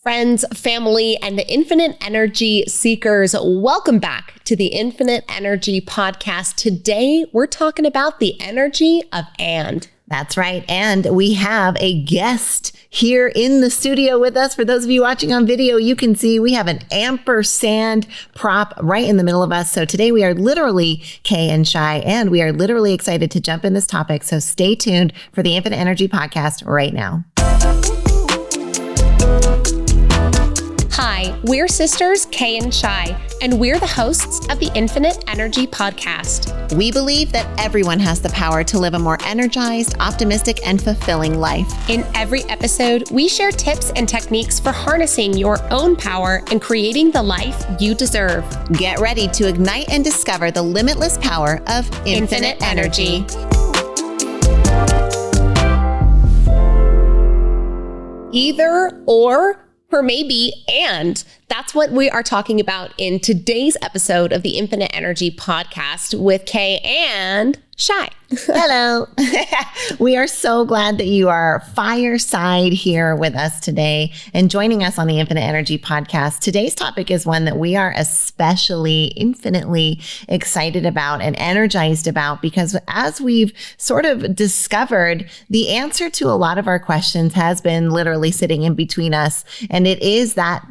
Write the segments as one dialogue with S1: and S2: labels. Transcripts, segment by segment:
S1: Friends, family, and the infinite energy seekers, welcome back to the Infinite Energy Podcast. Today, we're talking about the energy of and.
S2: That's right. And we have a guest here in the studio with us. For those of you watching on video, you can see we have an ampersand prop right in the middle of us. So today we are literally Kay and Shy, and we are literally excited to jump in this topic. So stay tuned for the Infinite Energy Podcast right now.
S1: Hi, we're sisters Kay and Shy, and we're the hosts of the Infinite Energy Podcast.
S2: We believe that everyone has the power to live a more energized, optimistic, and fulfilling life.
S1: In every episode, we share tips and techniques for harnessing your own power and creating the life you deserve.
S2: Get ready to ignite and discover the limitless power of infinite energy.
S1: Either or maybe and. That's what we are talking about in today's episode of the Infinite Energy Podcast with Kay and Shy.
S2: Hello. We are so glad that you are fireside here with us today and joining us on the Infinite Energy Podcast. Today's topic is one that we are especially infinitely excited about and energized about, because as we've sort of discovered, the answer to a lot of our questions has been literally sitting in between us. And it is that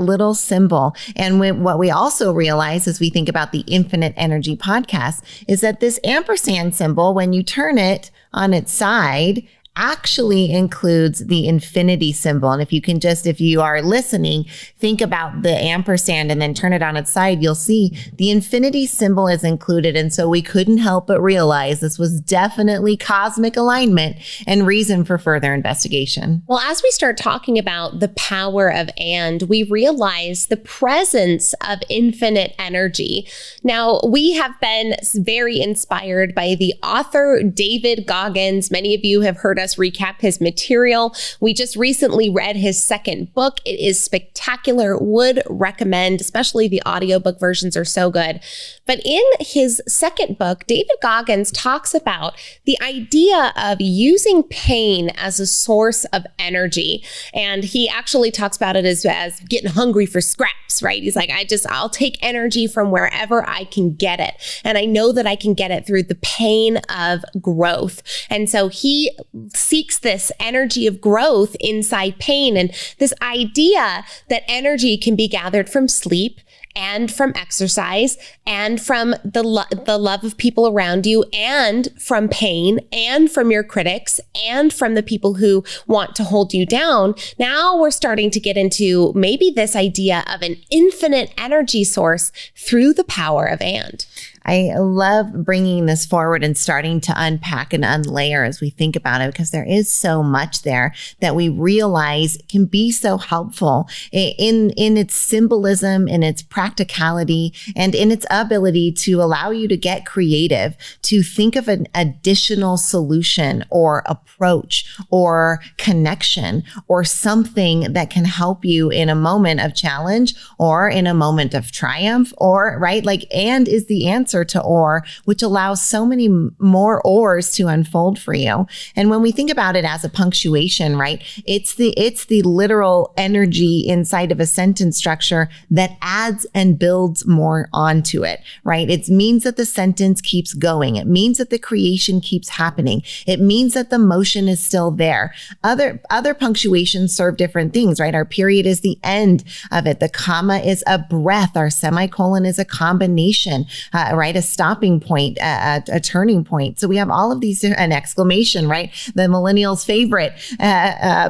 S2: little symbol. And what we also realize as we think about the Infinite Energy Podcast is that this ampersand symbol, when you turn it on its side, actually includes the infinity symbol. And if you are listening, think about the ampersand and then turn it on its side, you'll see the infinity symbol is included. And so we couldn't help but realize this was definitely cosmic alignment and reason for further investigation.
S1: Well, as we start talking about the power of and, we realize the presence of infinite energy. Now, we have been very inspired by the author David Goggins. Many of you have heard us recap his material. We just recently read his second book. It is spectacular. Would recommend, especially the audiobook versions are so good. But in his second book, David Goggins talks about the idea of using pain as a source of energy. And he actually talks about it as getting hungry for scraps, right? He's like, I'll take energy from wherever I can get it. And I know that I can get it through the pain of growth. And so he seeks this energy of growth inside pain, and this idea that energy can be gathered from sleep and from exercise and from the love of people around you and from pain and from your critics and from the people who want to hold you down. Now we're starting to get into maybe this idea of an infinite energy source through the power of and.
S2: I love bringing this forward and starting to unpack and unlayer as we think about it, because there is so much there that we realize can be so helpful in its symbolism, in its practicality, and in its ability to allow you to get creative, to think of an additional solution or approach or connection or something that can help you in a moment of challenge or in a moment of triumph, or right, like, and is the answer to or, which allows so many more ors to unfold for you. And when we think about it as a punctuation, right, it's the literal energy inside of a sentence structure that adds and builds more onto it, right? It means that the sentence keeps going. It means that the creation keeps happening. It means that the motion is still there. Other punctuations serve different things, right? Our period is the end of it. The comma is a breath. Our semicolon is a combination, right? A stopping point, a turning point. So we have all of these, an exclamation, right? The millennials' favorite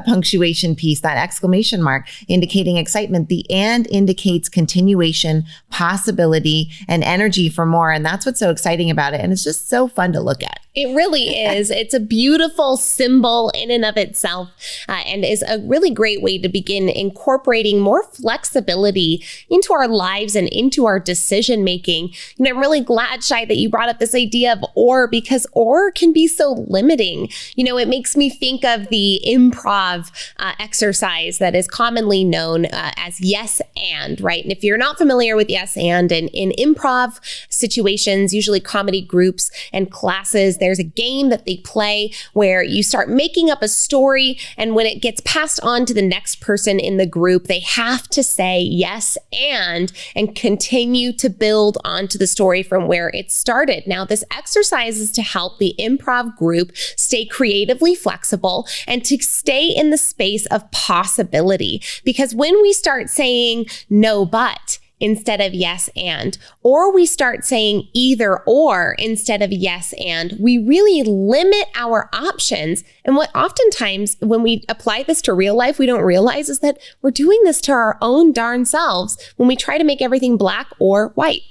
S2: punctuation piece, that exclamation mark indicating excitement. The and indicates continuation, possibility, and energy for more. And that's what's so exciting about it. And it's just so fun to look at.
S1: It really is. It's a beautiful symbol in and of itself, and is a really great way to begin incorporating more flexibility into our lives and into our decision making. And I'm really glad, Shy, that you brought up this idea of or, because or can be so limiting. You know, it makes me think of the improv exercise that is commonly known as yes and, right? And if you're not familiar with yes and in improv, situations, usually comedy groups and classes, there's a game that they play where you start making up a story, and when it gets passed on to the next person in the group, they have to say yes and continue to build onto the story from where it started. Now, this exercise is to help the improv group stay creatively flexible and to stay in the space of possibility. Because when we start saying no, but instead of yes and, or we start saying either or instead of yes and, we really limit our options. And what oftentimes when we apply this to real life, we don't realize is that we're doing this to our own darn selves when we try to make everything black or white.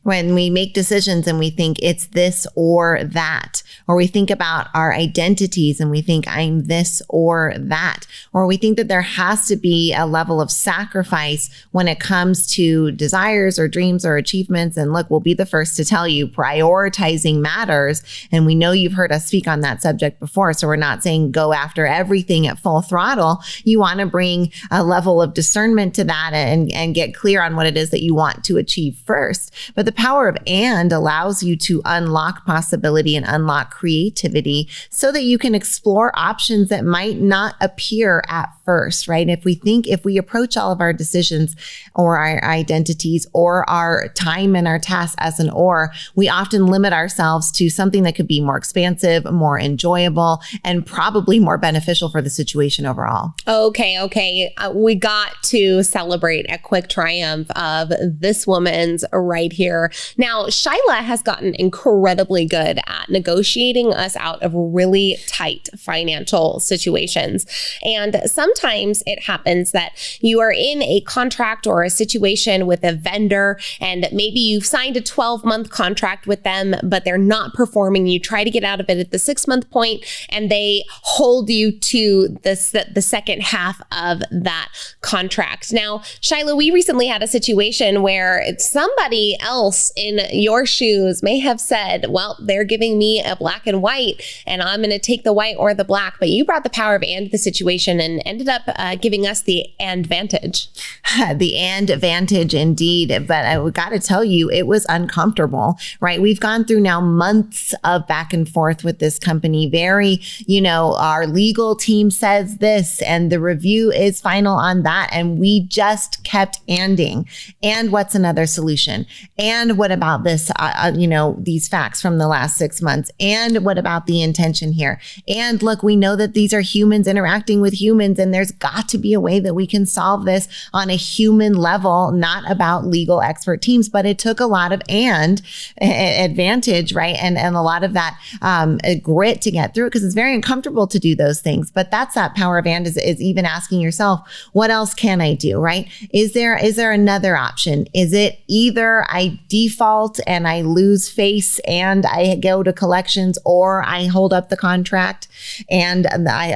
S2: When we make decisions and we think it's this or that, or we think about our identities and we think I'm this or that, or we think that there has to be a level of sacrifice when it comes to desires or dreams or achievements. And look, we'll be the first to tell you prioritizing matters. And we know you've heard us speak on that subject before. So we're not saying go after everything at full throttle. You want to bring a level of discernment to that and get clear on what it is that you want to achieve first. But the power of and allows you to unlock possibility and unlock creativity so that you can explore options that might not appear at first, right? If we approach all of our decisions or our identities or our time and our tasks as an or, we often limit ourselves to something that could be more expansive, more enjoyable, and probably more beneficial for the situation overall.
S1: Okay. We got to celebrate a quick triumph of this woman's right here. Now, Shyla has gotten incredibly good at negotiating us out of really tight financial situations. And sometimes it happens that you are in a contract or a situation with a vendor, and maybe you've signed a 12-month contract with them, but they're not performing. You try to get out of it at the 6-month point, and they hold you to the second half of that contract. Now, Shyla, we recently had a situation where somebody else in your shoes may have said, well, they're giving me a black and white, and I'm going to take the white or the black. But you brought the power of and to the situation and ended up giving us the and vantage.
S2: The and vantage indeed. But I got to tell you, it was uncomfortable, right? We've gone through now months of back and forth with this company. Very, our legal team says this and the review is final on that. And we just kept anding. And what's another solution? And what about this, these facts from the last 6 months? And what about the intention here? And look, we know that these are humans interacting with humans, and there's got to be a way that we can solve this on a human level, not about legal expert teams. But it took a lot of advantage, right? And a lot of that grit to get through it, because it's very uncomfortable to do those things. But that's that power of and is even asking yourself, what else can I do, right? Is there another option? Is it either I default and I lose face and I go to collections, or I hold up the contract and I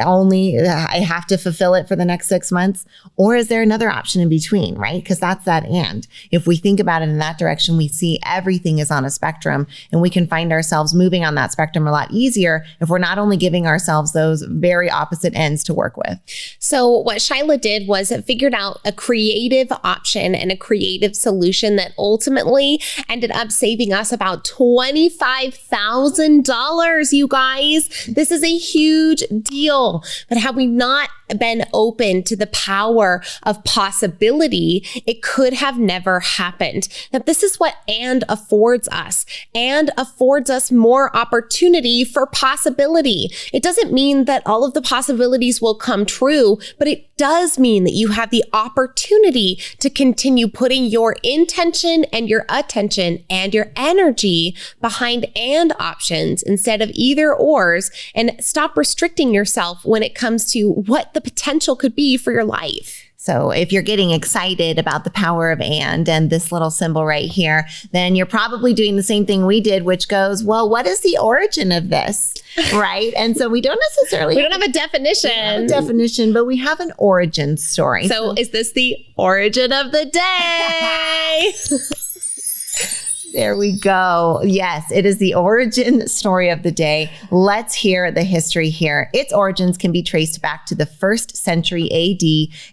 S2: have to fulfill it for the next 6 months? Or is there another option in between, right? Because that's that and. If we think about it in that direction, we see everything is on a spectrum, and we can find ourselves moving on that spectrum a lot easier if we're not only giving ourselves those very opposite ends to work with.
S1: So what Shyla did was figured out a creative option and a creative solution that ultimately ended up saving us about $25,000, you guys. This is a huge deal. But had we not been open to the power of possibility, it could have never happened. Now, this is what and affords us, and affords us more opportunity for possibility. It doesn't mean that all of the possibilities will come true, but it does mean that you have the opportunity to continue putting your intention and your attention and your energy behind and options instead of either ors, and stop restricting yourself when it comes to what the potential could be for your life.
S2: So if you're getting excited about the power of and this little symbol right here, then you're probably doing the same thing we did, which goes, well, what is the origin of this? Right? And so we don't necessarily...
S1: We don't have a definition.
S2: But we have an origin story.
S1: So is this the origin of the day?
S2: There we go. Yes, it is the origin story of the day. Let's hear the history here. Its origins can be traced back to the 1st century AD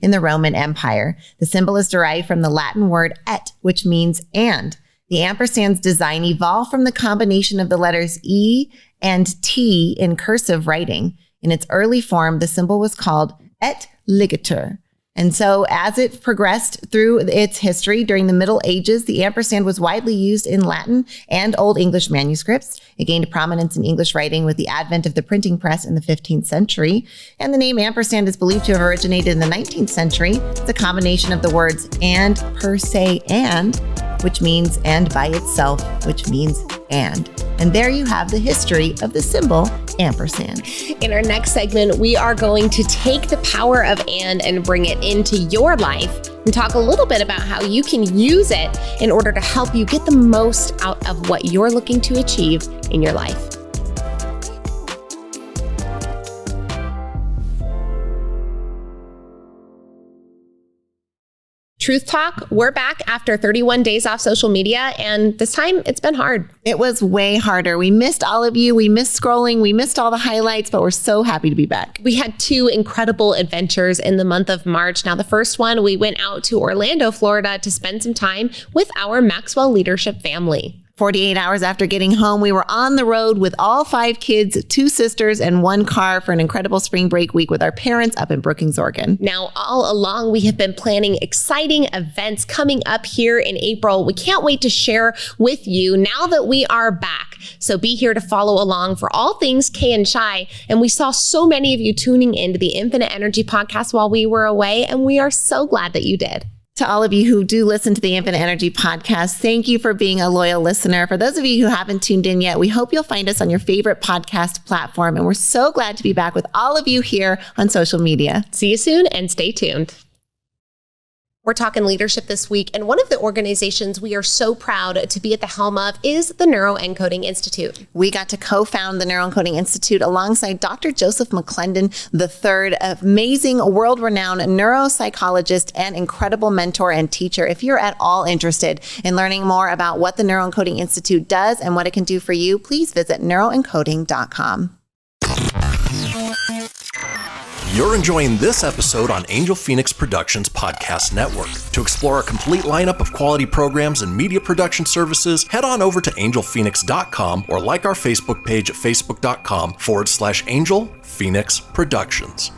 S2: in the Roman Empire. The symbol is derived from the Latin word et, which means and. The ampersand's design evolved from the combination of the letters E and T in cursive writing. In its early form, the symbol was called et ligatur. And so as it progressed through its history during the Middle Ages, the ampersand was widely used in Latin and Old English manuscripts. It gained prominence in English writing with the advent of the printing press in the 15th century. And the name ampersand is believed to have originated in the 19th century. It's a combination of the words and per se and, which means and by itself, which means and. And there you have the history of the symbol ampersand.
S1: In our next segment, we are going to take the power of and bring it into your life and talk a little bit about how you can use it in order to help you get the most out of what you're looking to achieve in your life. Truth Talk, we're back after 31 days off social media, and this time it's been hard.
S2: It was way harder. We missed all of you. We missed scrolling. We missed all the highlights, but we're so happy to be back.
S1: We had 2 incredible adventures in the month of March. Now, the first one, we went out to Orlando, Florida to spend some time with our Maxwell Leadership family.
S2: 48 hours after getting home, we were on the road with all 5 kids, 2 sisters, and 1 car for an incredible spring break week with our parents up in Brookings, Oregon.
S1: Now, all along, we have been planning exciting events coming up here in April. We can't wait to share with you now that we are back. So be here to follow along for all things Kay and Shy. And we saw so many of you tuning into the Infinite Energy podcast while we were away, and we are so glad that you did.
S2: To all of you who do listen to the Infinite Energy podcast, thank you for being a loyal listener. For those of you who haven't tuned in yet, we hope you'll find us on your favorite podcast platform. And we're so glad to be back with all of you here on social media.
S1: See you soon and stay tuned. We're talking leadership this week, and one of the organizations we are so proud to be at the helm of is the Neuroencoding Institute.
S2: We got to co-found the Neuroencoding Institute alongside Dr. Joseph McClendon III, amazing world-renowned neuropsychologist and incredible mentor and teacher. If you're at all interested in learning more about what the Neuroencoding Institute does and what it can do for you, please visit neuroencoding.com.
S3: You're enjoying this episode on Angel Phoenix Productions Podcast Network. To explore a complete lineup of quality programs and media production services, head on over to angelphoenix.com or like our Facebook page at facebook.com/Angel Phoenix Productions.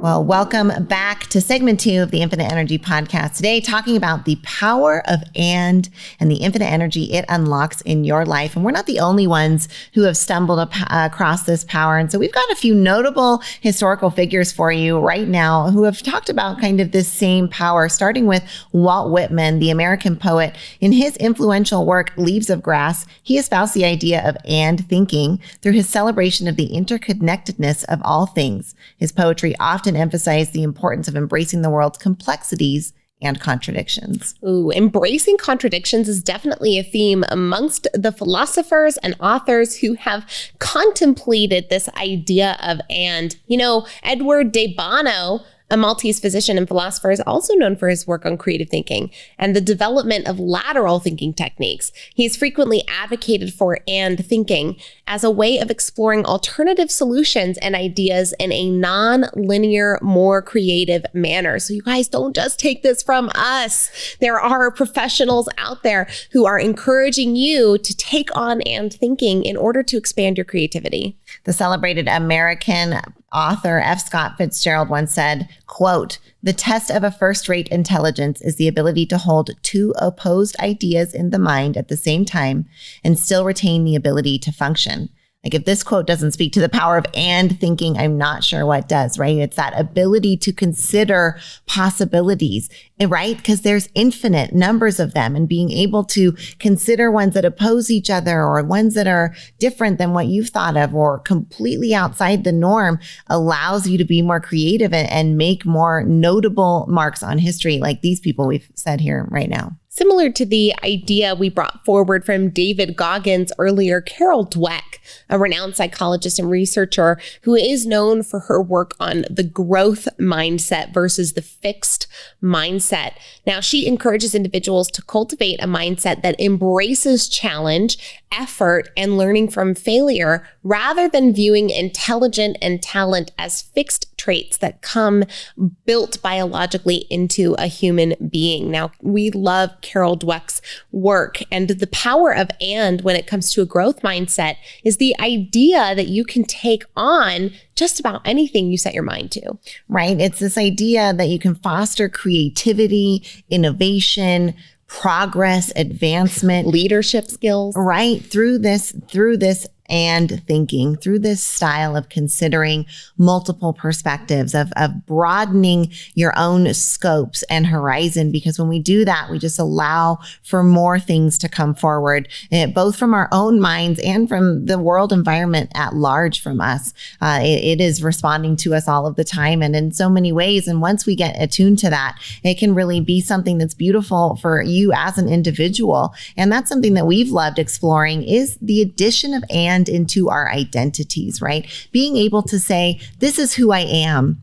S2: Well, welcome back to segment 2 of the Infinite Energy podcast. Today, talking about the power of and the infinite energy it unlocks in your life. And we're not the only ones who have stumbled across this power. And so we've got a few notable historical figures for you right now who have talked about kind of this same power, starting with Walt Whitman, the American poet. In his influential work, Leaves of Grass, he espoused the idea of and thinking through his celebration of the interconnectedness of all things. His poetry often emphasized the importance of embracing the world's complexities and contradictions.
S1: Ooh, embracing contradictions is definitely a theme amongst the philosophers and authors who have contemplated this idea of and. You know, Edward de Bono, a Maltese physician and philosopher, is also known for his work on creative thinking and the development of lateral thinking techniques. He's frequently advocated for and thinking as a way of exploring alternative solutions and ideas in a non-linear, more creative manner. So you guys don't just take this from us. There are professionals out there who are encouraging you to take on and thinking in order to expand your creativity.
S2: The celebrated American author F. Scott Fitzgerald once said, quote, "The test of a first-rate intelligence is the ability to hold 2 opposed ideas in the mind at the same time and still retain the ability to function." Like, if this quote doesn't speak to the power of and thinking, I'm not sure what does, right? It's that ability to consider possibilities, right? Because there's infinite numbers of them, and being able to consider ones that oppose each other or ones that are different than what you've thought of or completely outside the norm allows you to be more creative and make more notable marks on history, like these people we've said here right now.
S1: Similar to the idea we brought forward from David Goggins earlier, Carol Dweck, a renowned psychologist and researcher who is known for her work on the growth mindset versus the fixed mindset. Now, she encourages individuals to cultivate a mindset that embraces challenge effort and learning from failure, rather than viewing intelligence and talent as fixed traits that come built biologically into a human being. Now, we love Carol Dweck's work, and the power of and when it comes to a growth mindset is the idea that you can take on just about anything you set your mind to.
S2: Right. It's this idea that you can foster creativity, innovation, progress, advancement,
S1: leadership skills,
S2: right? Through this and thinking, through this style of considering multiple perspectives, of broadening your own scopes and horizon. Because when we do that, we just allow for more things to come forward, both from our own minds and from the world environment at large from us. It is responding to us all of the time and in so many ways. And once we get attuned to that, it can really be something that's beautiful for you as an individual. And that's something that we've loved exploring, is the addition of and into our identities, right? Being able to say, this is who I am,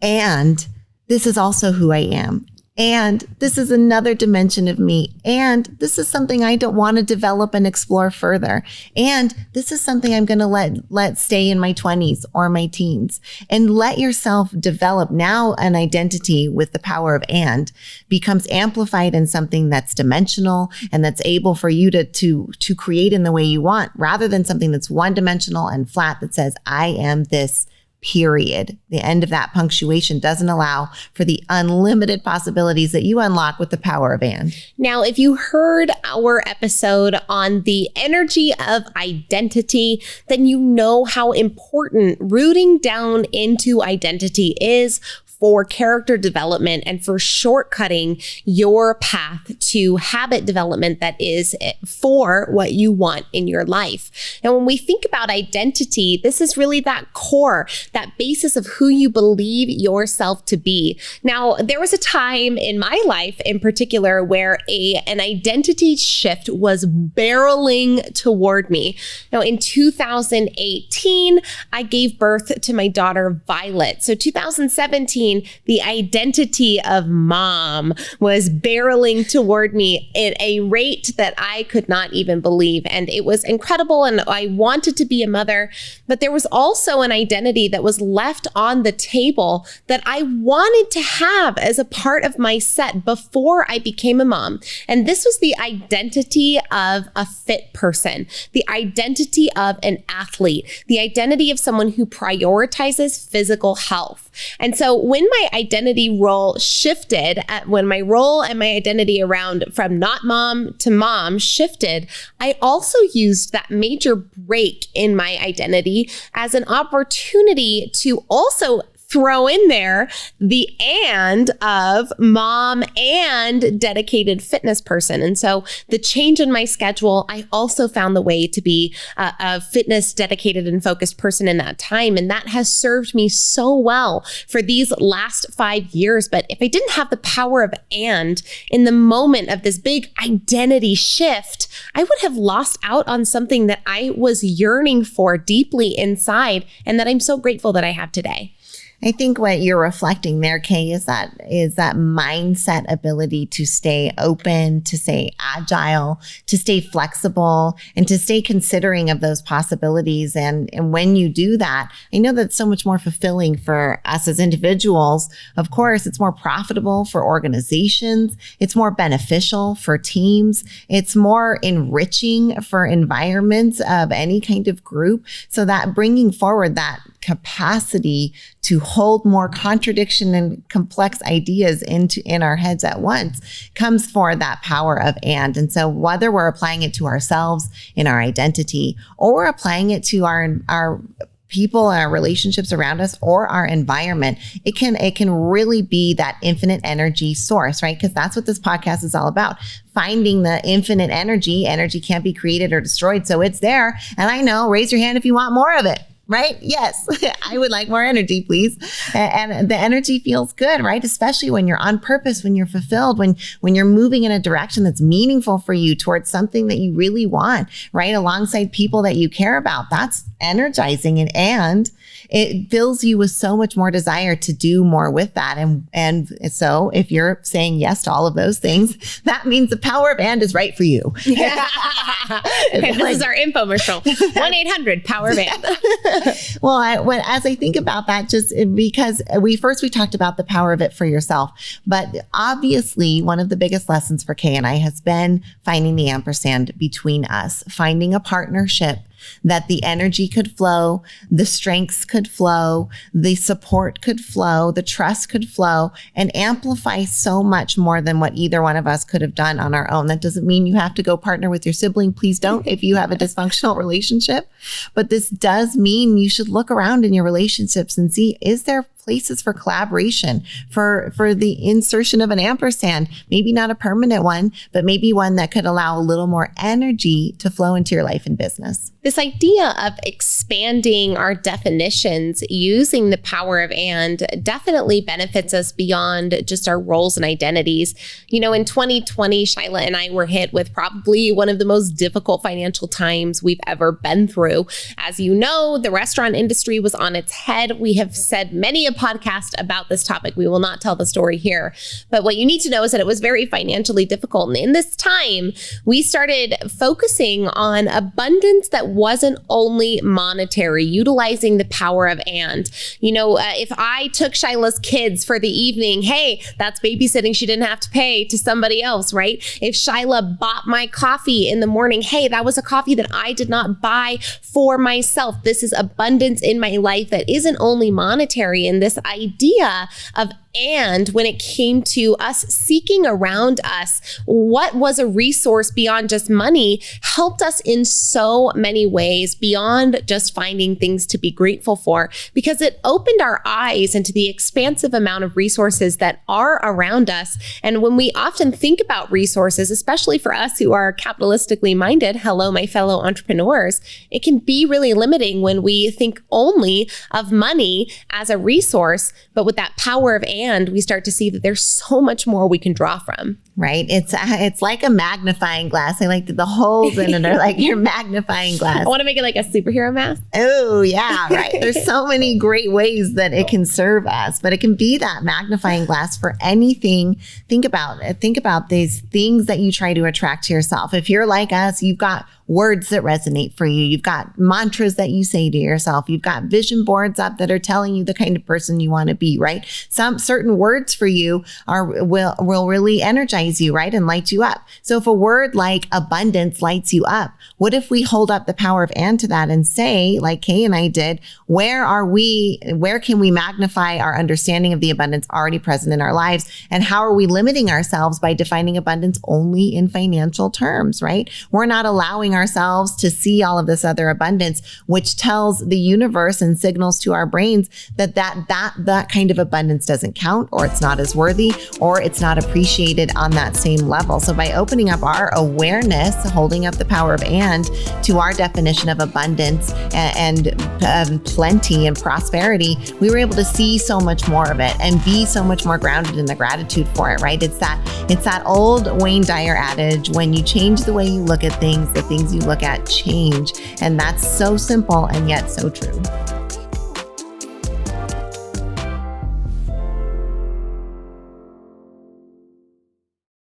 S2: and this is also who I am, and this is another dimension of me, and this is something I don't want to develop and explore further, and this is something I'm going to let stay in my 20s or my teens. And let yourself develop. Now an identity with the power of and becomes amplified in something that's dimensional and that's able for you to create in the way you want, rather than something that's one dimensional and flat that says, I am this, period. The end of that punctuation doesn't allow for the unlimited possibilities that you unlock with the power of and.
S1: Now, if you heard our episode on the energy of identity, then you know how important rooting down into identity is for character development and for shortcutting your path to habit development that is for what you want in your life. And when we think about identity, this is really that core, that basis of who you believe yourself to be. Now, there was a time in my life in particular where an identity shift was barreling toward me. Now, in 2018, I gave birth to my daughter, Violet. So 2017, the identity of mom was barreling toward me at a rate that I could not even believe. And it was incredible. And I wanted to be a mother, but there was also an identity that was left on the table that I wanted to have as a part of my set before I became a mom. And this was the identity of a fit person, the identity of an athlete, the identity of someone who prioritizes physical health. And so when my identity role shifted, when my role and my identity around from not mom to mom shifted, I also used that major break in my identity as an opportunity to also throw in there the and of mom and dedicated fitness person. And so the change in my schedule, I also found the way to be a fitness dedicated and focused person in that time. And that has served me so well for these last 5 years. But if I didn't have the power of and in the moment of this big identity shift, I would have lost out on something that I was yearning for deeply inside and that I'm so grateful that I have today.
S2: I think what you're reflecting there, Kay, is that mindset ability to stay open, to stay agile, to stay flexible, and to stay considering of those possibilities. And when you do that, I know that's so much more fulfilling for us as individuals. Of course, it's more profitable for organizations. It's more beneficial for teams. It's more enriching for environments of any kind of group. So that bringing forward that capacity to hold more contradiction and complex ideas in our heads at once comes for that power of and so whether we're applying it to ourselves in our identity or we're applying it to our people and our relationships around us or our environment, it can really be that infinite energy source, right? Because that's what this podcast is all about. Finding the infinite energy. Energy can't be created or destroyed, so it's there. And I know, raise your hand if you want more of it. right? Yes, I would like more energy, please. And the energy feels good, right? Especially when you're on purpose, when you're fulfilled, when you're moving in a direction that's meaningful for you towards something that you really want, right? Alongside people that you care about. That's energizing, and it fills you with so much more desire to do more with that. And so if you're saying yes to all of those things, that means the power of and is right for you.
S1: And this is our infomercial. 1-800-POWER-BAND.
S2: Well, as I think about that, just because we talked about the power of it for yourself, but obviously one of the biggest lessons for Kay and I has been finding the ampersand between us, finding a partnership that the energy could flow, the strengths could flow, the support could flow, the trust could flow, and amplify so much more than what either one of us could have done on our own. That doesn't mean you have to go partner with your sibling. Please don't if you have a dysfunctional relationship. But this does mean you should look around in your relationships and see, is there places for collaboration, for the insertion of an ampersand, maybe not a permanent one, but maybe one that could allow a little more energy to flow into your life and business.
S1: This idea of expanding our definitions using the power of and definitely benefits us beyond just our roles and identities. You know, in 2020, Shyla and I were hit with probably one of the most difficult financial times we've ever been through. As you know, the restaurant industry was on its head. We have said many a podcast about this topic. We will not tell the story here. But what you need to know is that it was very financially difficult. And in this time, we started focusing on abundance that wasn't only monetary, utilizing the power of and. You know, if I took Shyla's kids for the evening, hey, that's babysitting she didn't have to pay to somebody else, right? If Shyla bought my coffee in the morning, hey, that was a coffee that I did not buy for myself. This is abundance in my life that isn't only monetary. And this idea of and when it came to us seeking around us, what was a resource beyond just money helped us in so many ways beyond just finding things to be grateful for, because it opened our eyes into the expansive amount of resources that are around us. And when we often think about resources, especially for us who are capitalistically minded, hello, my fellow entrepreneurs, it can be really limiting when we think only of money as a resource, but with that power of and, we start to see that there's so much more we can draw from.
S2: Right. It's like a magnifying glass. I like the holes in it are like your magnifying glass.
S1: I want to make it like a superhero mask.
S2: Oh, yeah. Right. There's so many great ways that it can serve us, but it can be that magnifying glass for anything. Think about it. Think about these things that you try to attract to yourself. If you're like us, you've got words that resonate for you. You've got mantras that you say to yourself. You've got vision boards up that are telling you the kind of person you want to be, right? Some certain words for you will really energize you, right? And light you up. So if a word like abundance lights you up, what if we hold up the power of and to that and say, like Kay and I did, where can we magnify our understanding of the abundance already present in our lives? And how are we limiting ourselves by defining abundance only in financial terms, right? We're not allowing ourselves to see all of this other abundance, which tells the universe and signals to our brains that kind of abundance doesn't count, or it's not as worthy, or it's not appreciated on that same level. So by opening up our awareness, holding up the power of and to our definition of abundance and plenty and prosperity, we were able to see so much more of it and be so much more grounded in the gratitude for it, right? It's that old Wayne Dyer adage, when you change the way you look at things, the things you look at change. And that's so simple and yet so true.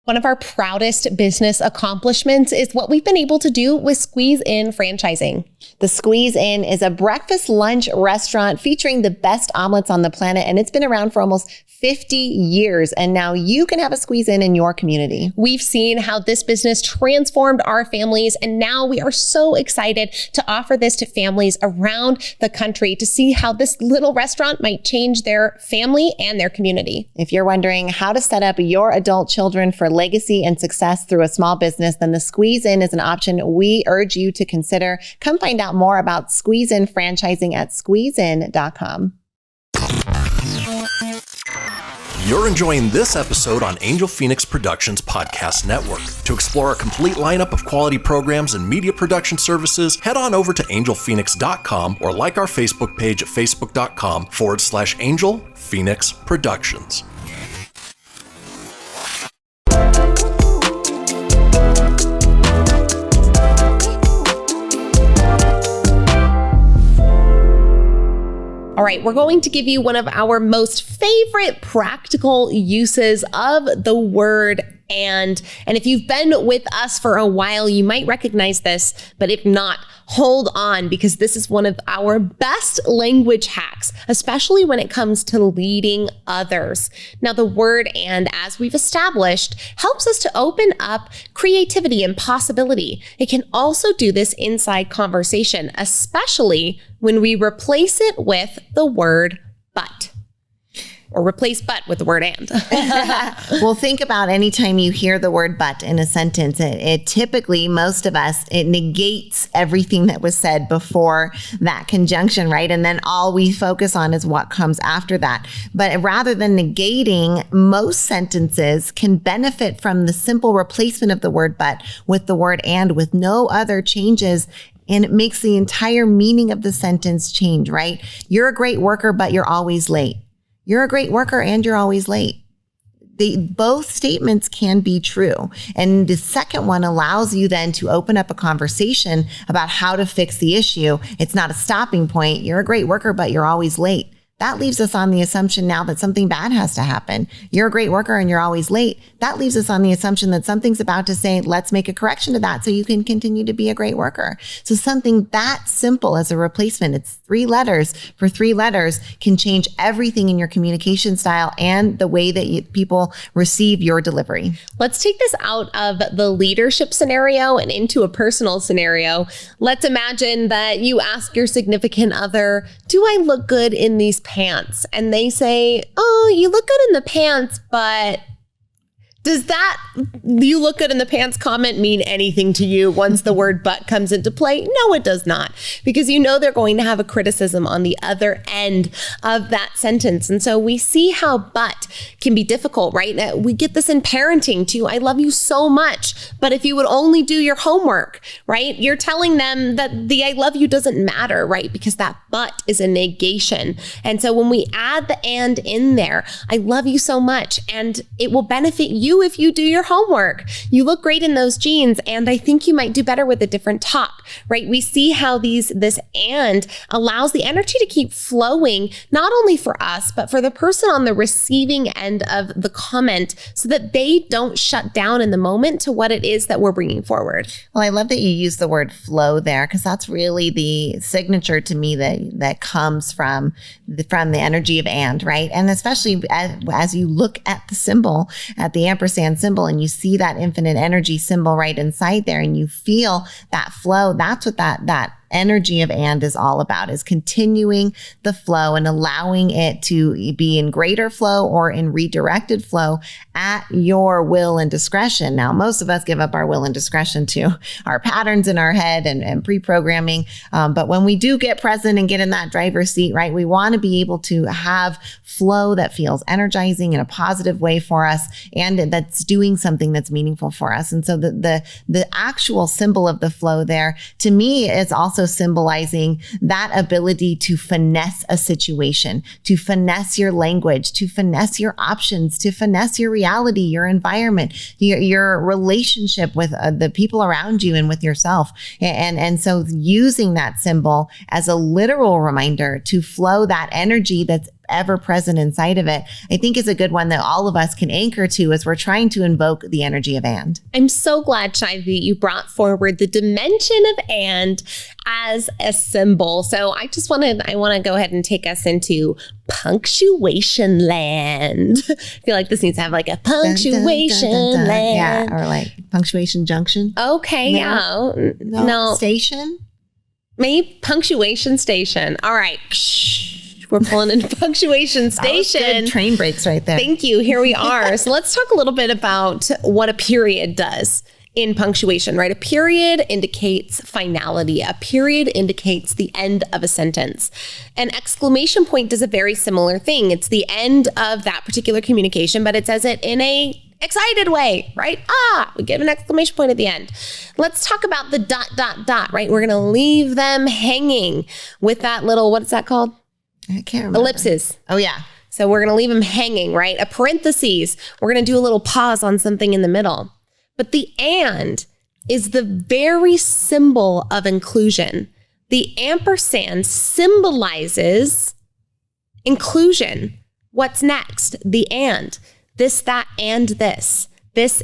S1: One of our proudest business accomplishments is what we've been able to do with Squeeze In franchising.
S2: The Squeeze In is a breakfast lunch restaurant featuring the best omelets on the planet, and it's been around for almost 50 years. And now you can have a Squeeze In your community.
S1: We've seen how this business transformed our families, and now we are so excited to offer this to families around the country to see how this little restaurant might change their family and their community.
S2: If you're wondering how to set up your adult children for legacy and success through a small business, then the Squeeze In is an option we urge you to consider. Come find out more about Squeeze In franchising at squeezein.com.
S3: You're enjoying this episode on Angel Phoenix Productions Podcast Network. To explore a complete lineup of quality programs and media production services, head on over to angelphoenix.com or like our Facebook page at facebook.com/Angel Phoenix Productions.
S1: All right, we're going to give you one of our most favorite practical uses of the word and if you've been with us for a while, you might recognize this, but if not, hold on, because this is one of our best language hacks, especially when it comes to leading others. Now, the word and, as we've established, helps us to open up creativity and possibility. It can also do this inside conversation, especially when we replace it with the word but. Or replace but with the word and.
S2: Well, think about anytime you hear the word but in a sentence, it typically, most of us, it negates everything that was said before that conjunction, right? And then all we focus on is what comes after that. But rather than negating, most sentences can benefit from the simple replacement of the word but with the word and, with no other changes. And it makes the entire meaning of the sentence change, right? You're a great worker, but you're always late. You're a great worker and you're always late. Both statements can be true. And the second one allows you then to open up a conversation about how to fix the issue. It's not a stopping point. You're a great worker, but you're always late. That leaves us on the assumption now that something bad has to happen. You're a great worker and you're always late. That leaves us on the assumption that something's about to say, let's make a correction to that so you can continue to be a great worker. So something that simple as a replacement, it's 3 letters for 3 letters, can change everything in your communication style and the way that people receive your delivery.
S1: Let's take this out of the leadership scenario and into a personal scenario. Let's imagine that you ask your significant other, do I look good in these pants? And they say, oh, you look good in the pants, but does that "you look good in the pants" comment mean anything to you once the word but comes into play? No, it does not, because you know they're going to have a criticism on the other end of that sentence. And so we see how but can be difficult, right? We get this in parenting too. I love you so much, but if you would only do your homework, right? You're telling them that the I love you doesn't matter, right? Because that but is a negation. And so when we add the and in there, I love you so much, and it will benefit you if you do your homework. You look great in those jeans, and I think you might do better with a different top, right? We see how this and allows the energy to keep flowing, not only for us, but for the person on the receiving end of the comment, so that they don't shut down in the moment to what it is that we're bringing forward.
S2: Well, I love that you use the word flow there, because that's really the signature to me that comes from the energy of and, right? And especially as you look at the symbol, at the ampersand symbol, and you see that infinite energy symbol right inside there, and you feel that flow, that's what that energy of and is all about, is continuing the flow and allowing it to be in greater flow or in redirected flow at your will and discretion. Now, most of us give up our will and discretion to our patterns in our head and pre-programming. But when we do get present and get in that driver's seat, right, we want to be able to have flow that feels energizing in a positive way for us, and that's doing something that's meaningful for us. And so the actual symbol of the flow there, to me, is also symbolizing that ability to finesse a situation, to finesse your language, to finesse your options, to finesse your reality, your environment, your relationship with the people around you and with yourself. And so using that symbol as a literal reminder to flow that energy that's ever present inside of it, I think is a good one that all of us can anchor to as we're trying to invoke the energy of and.
S1: I'm so glad, Shai, that you brought forward the dimension of and as a symbol. So I want to go ahead and take us into punctuation land. I feel like this needs to have like a punctuation land.
S2: Yeah, or like punctuation junction.
S1: Okay, no.
S2: Station?
S1: Maybe punctuation station. All right. We're pulling into punctuation station.
S2: That was good train breaks right there.
S1: Thank you. Here we are. So let's talk a little bit about what a period does in punctuation, right? A period indicates finality. A period indicates the end of a sentence. An exclamation point does a very similar thing. It's the end of that particular communication, but it says it in a excited way, right? We give an exclamation point at the end. Let's talk about the ... right? We're going to leave them hanging with that little, what's that called?
S2: I can't remember.
S1: Ellipses.
S2: Oh, yeah.
S1: So we're going to leave them hanging, right? A parentheses. We're going to do a little pause on something in the middle. But the and is the very symbol of inclusion. The ampersand symbolizes inclusion. What's next? The and. This, that, and this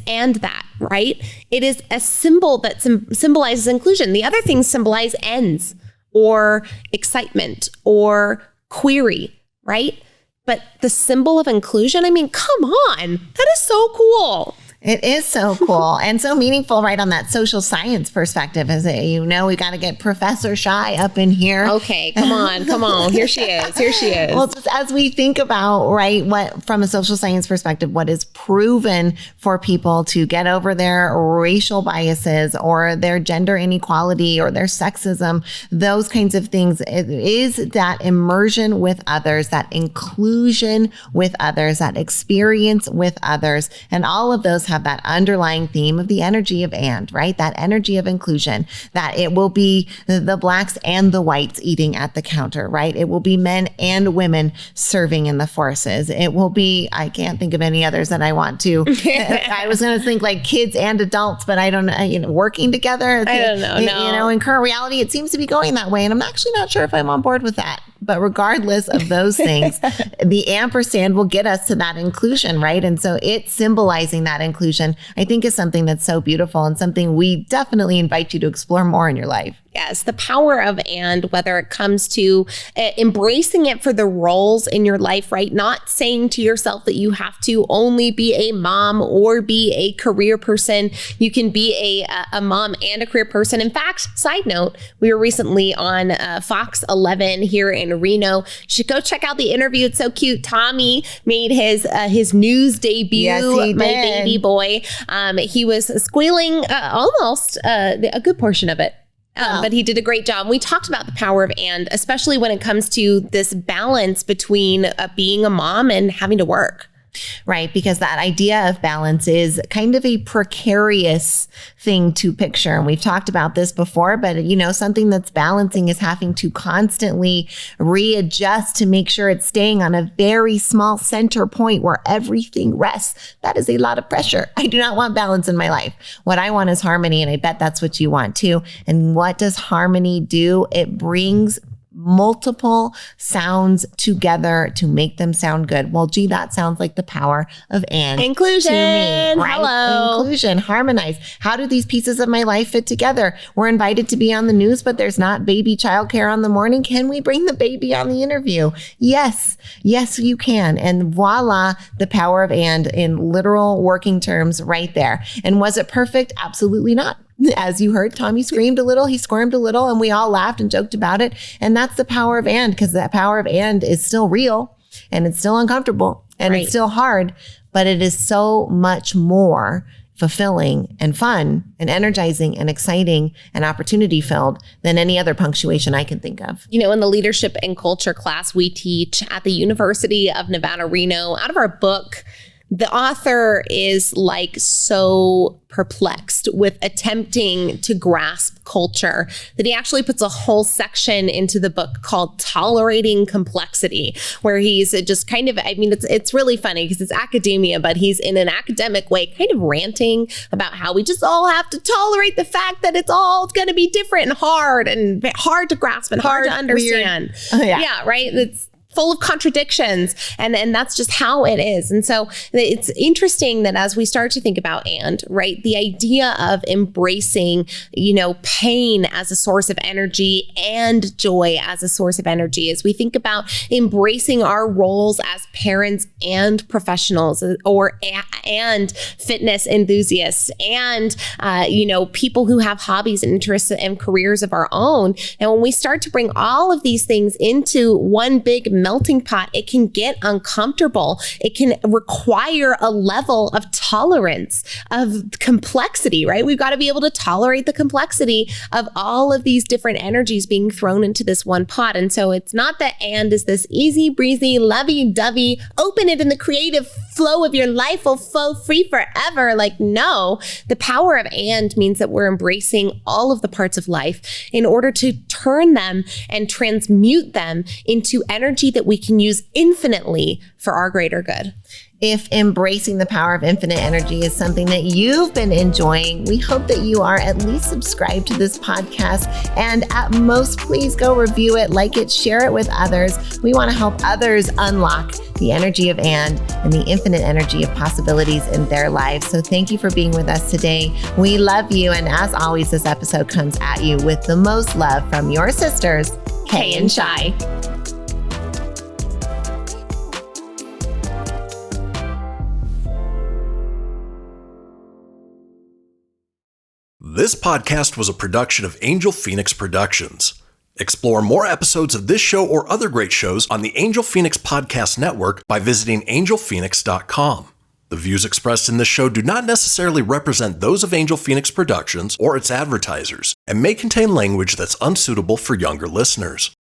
S1: and that, right? It is a symbol that symbolizes inclusion. The other things symbolize ends or excitement or query, right? But the symbol of inclusion, I mean, come on, that is so cool.
S2: It is so cool and so meaningful, right, on that social science perspective. As we got to get Professor Shy up in here.
S1: Okay, come on. Here she is.
S2: Well, just as we think about, right, what from a social science perspective, what is proven for people to get over their racial biases or their gender inequality or their sexism, those kinds of things, it is that immersion with others, that inclusion with others, that experience with others, and all of those have that underlying theme of the energy of and, right? That energy of inclusion, that it will be the blacks and the whites eating at the counter, right? It will be men and women serving in the forces. It will be, I can't think of any others that I want to. I was going to think like kids and adults, but I don't know, working together.
S1: I don't know. No.
S2: In current reality, it seems to be going that way. And I'm actually not sure if I'm on board with that. But regardless of those things, the ampersand will get us to that inclusion, right? And so it's symbolizing that inclusion, I think, is something that's so beautiful and something we definitely invite you to explore more in your life.
S1: Yes, the power of and, whether it comes to embracing it for the roles in your life, right? Not saying to yourself that you have to only be a mom or be a career person. You can be a mom and a career person. In fact, side note, we were recently on Fox 11 here in Reno. You should go check out the interview. It's so cute. Tommy made his news debut.
S2: Yes, he did.
S1: My baby boy. He was squealing almost a good portion of it. But he did a great job. We talked about the power of and, especially when it comes to this balance between being a mom and having to work.
S2: Right, because that idea of balance is kind of a precarious thing to picture. And we've talked about this before, but something that's balancing is having to constantly readjust to make sure it's staying on a very small center point where everything rests. That is a lot of pressure. I do not want balance in my life. What I want is harmony, and I bet that's what you want too. And what does harmony do? It brings multiple sounds together to make them sound good. Well, gee, that sounds like the power of and
S1: inclusion
S2: to me, right?
S1: Hello.
S2: Inclusion, harmonize. How do these pieces of my life fit together? We're invited to be on the news, but there's not baby childcare on the morning. Can we bring the baby on the interview? Yes, you can. And voila, the power of and in literal working terms right there. And was it perfect? Absolutely not. As you heard, Tommy screamed a little, he squirmed a little, and we all laughed and joked about it. And that's the power of and, because that power of and is still real and it's still uncomfortable and It's still hard, but it is so much more fulfilling and fun and energizing and exciting and opportunity filled than any other punctuation I can think of.
S1: In the leadership and culture class we teach at the University of Nevada, Reno, out of our book, the author is like so perplexed with attempting to grasp culture that he actually puts a whole section into the book called Tolerating Complexity, where he's just kind of, it's really funny because it's academia, but he's in an academic way kind of ranting about how we just all have to tolerate the fact that it's all going to be different and hard to grasp and hard to understand. Yeah, right? It's full of contradictions. And that's just how it is. And so it's interesting that as we start to think about right, the idea of embracing, pain as a source of energy and joy as a source of energy, as we think about embracing our roles as parents and professionals and fitness enthusiasts and, people who have hobbies and interests and careers of our own. And when we start to bring all of these things into one big melting pot, it can get uncomfortable. It can require a level of tolerance, of complexity, right? We've got to be able to tolerate the complexity of all of these different energies being thrown into this one pot. And so it's not that and is this easy breezy, lovey-dovey, open it and the creative flow of your life will flow free forever. Like, no, the power of and means that we're embracing all of the parts of life in order to turn them and transmute them into energy that we can use infinitely for our greater good.
S2: If embracing the power of infinite energy is something that you've been enjoying, we hope that you are at least subscribed to this podcast. And at most, please go review it, like it, share it with others. We want to help others unlock the energy of and the infinite energy of possibilities in their lives. So thank you for being with us today. We love you. And as always, this episode comes at you with the most love from your sisters, Kay and Shai.
S3: This podcast was a production of Angel Phoenix Productions. Explore more episodes of this show or other great shows on the Angel Phoenix Podcast Network by visiting angelphoenix.com. The views expressed in this show do not necessarily represent those of Angel Phoenix Productions or its advertisers and may contain language that's unsuitable for younger listeners.